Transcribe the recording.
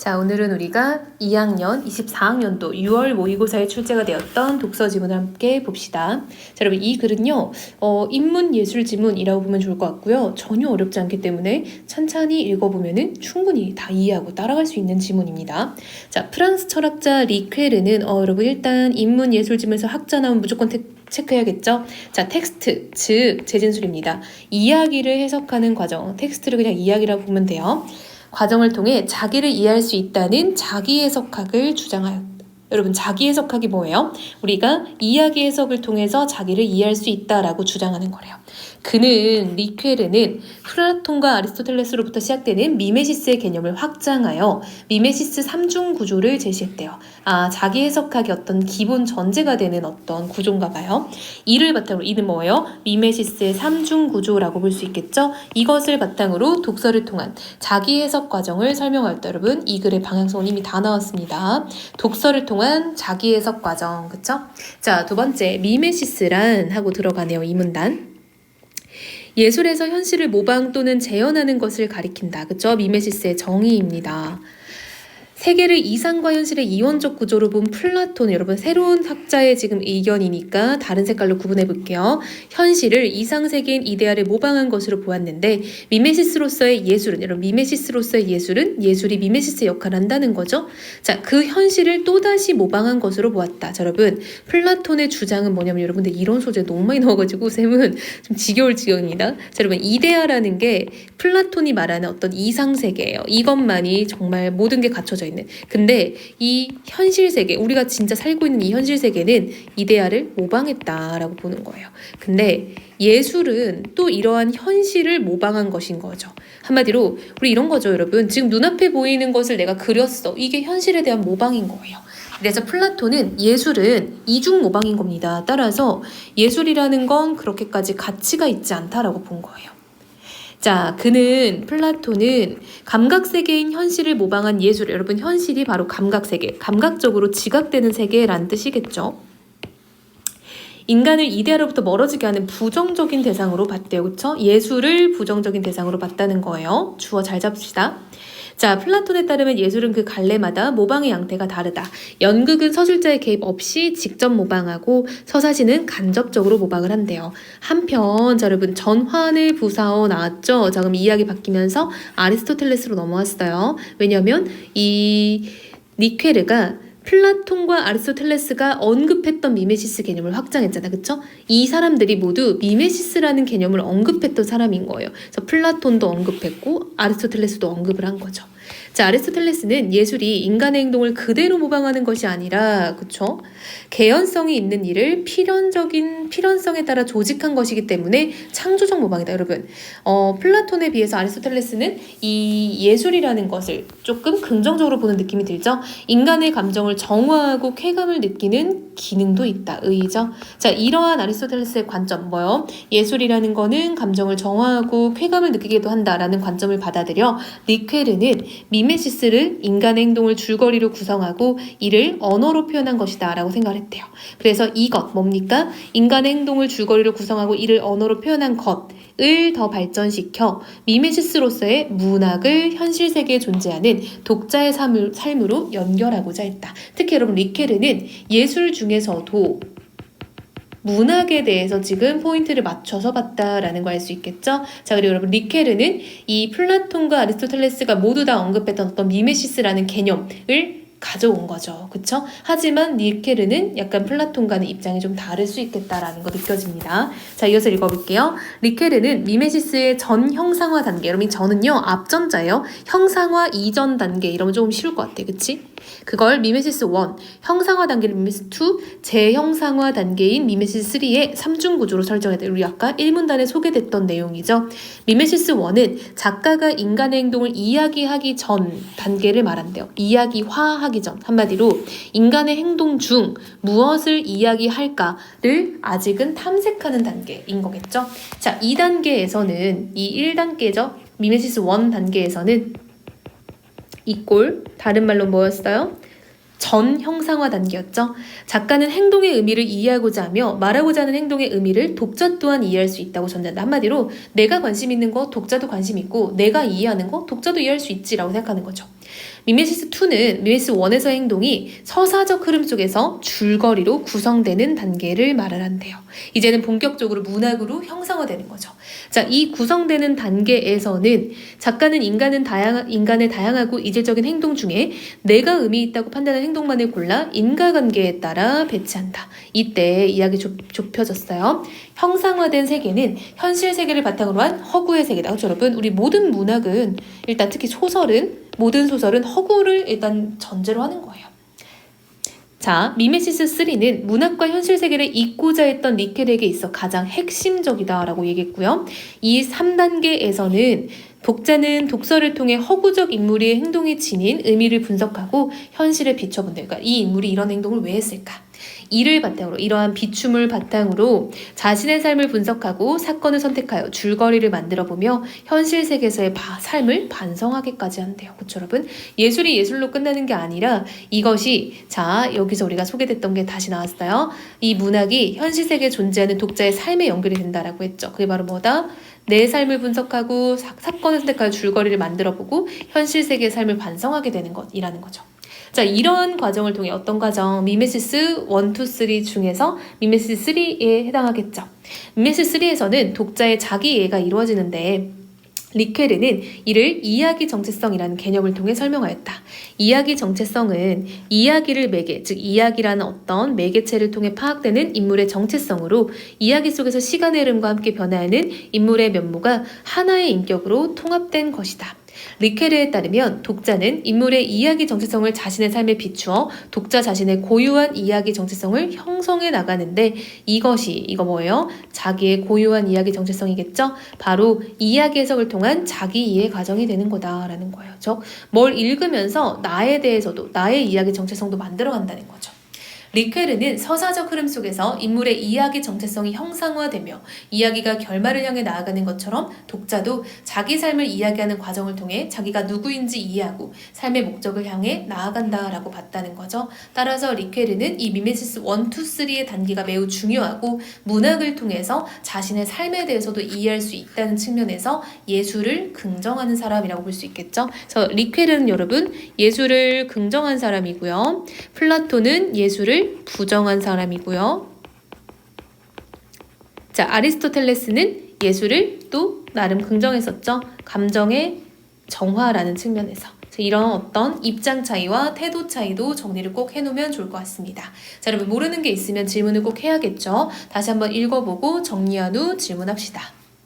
자, 오늘은 우리가 2학년 24학년도 6월 모의고사에 출제가 되었던 독서 지문을 함께 봅시다. 자, 여러분 이 글은요. 인문 예술 지문이라고 보면 좋을 것 같고요. 전혀 어렵지 않기 때문에 천천히 읽어보면은 충분히 다 이해하고 따라갈 수 있는 지문입니다. 자, 프랑스 철학자 리퀘르는 여러분 일단 인문 예술 지문에서 학자 나오면 무조건 체크해야겠죠? 자, 텍스트, 즉 재진술입니다. 이야기를 해석하는 과정, 텍스트를 그냥 이야기라고 보면 돼요. 과정을 통해 자기를 이해할 수 있다는 자기 해석학을 주장하였다. 여러분 자기 해석학이 뭐예요? 우리가 이야기 해석을 통해서 자기를 이해할 수 있다라고 주장하는 거래요. 그는 리퀘르는 플라톤과 아리스토텔레스로부터 시작되는 미메시스의 개념을 확장하여 미메시스 3중 구조를 제시했대요. 자기 해석학의 어떤 기본 전제가 되는 어떤 구조인가 봐요. 이를 바탕으로 이는 뭐예요? 미메시스의 3중 구조라고 볼 수 있겠죠? 이것을 바탕으로 독서를 통한 자기 해석 과정을 설명하였다. 여러분 이 글의 방향성은 이미 다 나왔습니다. 독서를 통한 자기 해석 과정, 그쵸? 자, 두 번째 미메시스란 하고 들어가네요. 이 문단. 예술에서 현실을 모방 또는 재현하는 것을 가리킨다. 그쵸? 미메시스의 정의입니다. 세계를 이상과 현실의 이원적 구조로 본 플라톤, 여러분 새로운 학자의 지금 의견이니까 다른 색깔로 구분해 볼게요. 현실을 이상세계인 이데아를 모방한 것으로 보았는데 미메시스로서의 예술은, 여러분 미메시스로서의 예술은 예술이 미메시스의 역할을 한다는 거죠. 자, 그 현실을 또다시 모방한 것으로 보았다. 자, 여러분 플라톤의 주장은 뭐냐면, 여러분들 이론 소재 너무 많이 넣어가지고 쌤은 좀 지겨울 지경입니다. 자, 여러분 이데아라는 게 플라톤이 말하는 어떤 이상세계예요. 이것만이 정말 모든 게 갖춰져 있는. 근데 이 현실 세계, 우리가 진짜 살고 있는 이 현실 세계는 이데아를 모방했다라고 보는 거예요. 근데 예술은 또 이러한 현실을 모방한 것인 거죠. 한마디로 우리 이런 거죠, 여러분. 지금 눈앞에 보이는 것을 내가 그렸어. 이게 현실에 대한 모방인 거예요. 그래서 플라톤은 예술은 이중 모방인 겁니다. 따라서 예술이라는 건 그렇게까지 가치가 있지 않다라고 본 거예요. 자, 플라톤은 감각세계인 현실을 모방한 예술, 여러분 현실이 바로 감각세계, 감각적으로 지각되는 세계라는 뜻이겠죠. 인간을 이데아로부터 멀어지게 하는 부정적인 대상으로 봤대요. 그쵸? 예술을 부정적인 대상으로 봤다는 거예요. 주어 잘 잡읍시다. 자, 플라톤에 따르면 예술은 그 갈래마다 모방의 양태가 다르다. 연극은 서술자의 개입 없이 직접 모방하고 서사시는 간접적으로 모방을 한대요. 한편, 자, 여러분 전환의 부사어 나왔죠? 자, 그럼 이야기 바뀌면서 아리스토텔레스로 넘어왔어요. 왜냐면 이 리퀘르가 플라톤과 아리스토텔레스가 언급했던 미메시스 개념을 확장했잖아. 그쵸? 이 사람들이 모두 미메시스라는 개념을 언급했던 사람인 거예요. 그래서 플라톤도 언급했고 아리스토텔레스도 언급을 한 거죠. 자, 아리스토텔레스는 예술이 인간의 행동을 그대로 모방하는 것이 아니라, 그쵸? 개연성이 있는 일을 필연성에 따라 조직한 것이기 때문에 창조적 모방이다, 여러분. 플라톤에 비해서 아리스토텔레스는 이 예술이라는 것을 조금 긍정적으로 보는 느낌이 들죠? 인간의 감정을 정화하고 쾌감을 느끼는 기능도 있다, 의죠? 자, 이러한 아리스토텔레스의 관점, 뭐요? 예술이라는 거는 감정을 정화하고 쾌감을 느끼기도 한다라는 관점을 받아들여 리퀘르는 미메시스를 인간의 행동을 줄거리로 구성하고 이를 언어로 표현한 것이다 라고 생각을 했대요. 그래서 이것 뭡니까? 인간의 행동을 줄거리로 구성하고 이를 언어로 표현한 것을 더 발전시켜 미메시스로서의 문학을 현실 세계에 존재하는 독자의 삶으로 연결하고자 했다. 특히 여러분 리케르는 예술 중에서도 문학에 대해서 지금 포인트를 맞춰서 봤다라는 거 알 수 있겠죠? 자, 그리고 여러분 리케르는 이 플라톤과 아리스토텔레스가 모두 다 언급했던 어떤 미메시스라는 개념을 가져온 거죠. 그쵸? 하지만 리케르는 약간 플라톤과는 입장이 좀 다를 수 있겠다라는 거 느껴집니다. 자, 이어서 읽어볼게요. 리케르는 미메시스의 전 형상화 단계, 여러분 전은요 앞전자예요. 형상화 이전 단계 이러면 조금 쉬울 것 같아. 그치? 그걸 미메시스 1, 형상화 단계를 미메시스 2, 재형상화 단계인 미메시스 3의 3중 구조로 설정했다. 우리 아까 1문단에 소개됐던 내용이죠. 미메시스 1은 작가가 인간의 행동을 이야기하기 전 단계를 말한대요. 이야기화하기 전. 한마디로 인간의 행동 중 무엇을 이야기할까를 아직은 탐색하는 단계인 거겠죠. 자, 2단계에서는 이 1단계죠. 미메시스 1 단계에서는 다른 말로 뭐였어요? 전 형상화 단계였죠. 작가는 행동의 의미를 이해하고자 하며 말하고자 하는 행동의 의미를 독자 또한 이해할 수 있다고 전제한다. 한마디로 내가 관심 있는 거 독자도 관심 있고 내가 이해하는 거 독자도 이해할 수 있지라고 생각하는 거죠. 미메시스 2는 미메시스 1에서의 행동이 서사적 흐름 속에서 줄거리로 구성되는 단계를 말하는데요. 이제는 본격적으로 문학으로 형상화되는 거죠. 자, 이 구성되는 단계에서는 작가는 인간의 다양하고 이질적인 행동 중에 내가 의미 있다고 판단하는 행동만을 골라 인과관계에 따라 배치한다. 이때 이야기 좁혀졌어요. 형상화된 세계는 현실 세계를 바탕으로 한 허구의 세계다. 그렇죠, 여러분? 우리 모든 문학은 일단 특히 모든 소설은 허구를 일단 전제로 하는 거예요. 자, 미메시스 3는 문학과 현실 세계를 잇고자 했던 리켈에게 있어 가장 핵심적이다라고 얘기했고요. 이 3단계에서는 독자는 독서를 통해 허구적 인물의 행동이 지닌 의미를 분석하고 현실에 비춰본다. 그러니까 이 인물이 이런 행동을 왜 했을까? 이를 바탕으로, 이러한 비춤을 바탕으로 자신의 삶을 분석하고 사건을 선택하여 줄거리를 만들어보며 현실 세계에서의 삶을 반성하게까지 한대요. 그렇죠, 여러분? 예술이 예술로 끝나는 게 아니라 이것이, 자, 여기서 우리가 소개됐던 게 다시 나왔어요. 이 문학이 현실 세계에 존재하는 독자의 삶에 연결이 된다라고 했죠. 그게 바로 뭐다? 내 삶을 분석하고 사건을 선택하여 줄거리를 만들어보고 현실 세계의 삶을 반성하게 되는 것이라는 거죠. 자, 이런 과정을 통해 어떤 과정? 미메시스 1, 2, 3 중에서 미메시스 3에 해당하겠죠. 미메시스 3에서는 독자의 자기 이해가 이루어지는데 리케르는 이를 이야기 정체성이라는 개념을 통해 설명하였다. 이야기 정체성은 이야기를 매개, 즉 이야기라는 어떤 매개체를 통해 파악되는 인물의 정체성으로 이야기 속에서 시간의 흐름과 함께 변화하는 인물의 면모가 하나의 인격으로 통합된 것이다. 리케르에 따르면 독자는 인물의 이야기 정체성을 자신의 삶에 비추어 독자 자신의 고유한 이야기 정체성을 형성해 나가는데 이거 뭐예요? 자기의 고유한 이야기 정체성이겠죠? 바로 이야기 해석을 통한 자기 이해 과정이 되는 거다라는 거예요. 즉, 뭘 읽으면서 나에 대해서도 나의 이야기 정체성도 만들어간다는 거죠. 리케르는 서사적 흐름 속에서 인물의 이야기 정체성이 형상화되며 이야기가 결말을 향해 나아가는 것처럼 독자도 자기 삶을 이야기하는 과정을 통해 자기가 누구인지 이해하고 삶의 목적을 향해 나아간다라고 봤다는 거죠. 따라서 리케르는 이 미메시스 1, 2, 3의 단계가 매우 중요하고 문학을 통해서 자신의 삶에 대해서도 이해할 수 있다는 측면에서 예술을 긍정하는 사람이라고 볼 수 있겠죠. 그래서 리케르는 여러분 예술을 긍정한 사람이고요. 플라톤은 예술을 부정한 사람이고요. 자, 아리스토텔레스는 예술을 또 나름 긍정했었죠. 감정의 정화라는 측면에서. 이런 어떤 입장 차이와 태도 차이도 정리를 꼭 해놓으면 좋을 것 같습니다. 자, 여러분 모르는 게 있으면 질문을 꼭 해야겠죠. 다시 한번 읽어보고 정리한 후 질문합시다.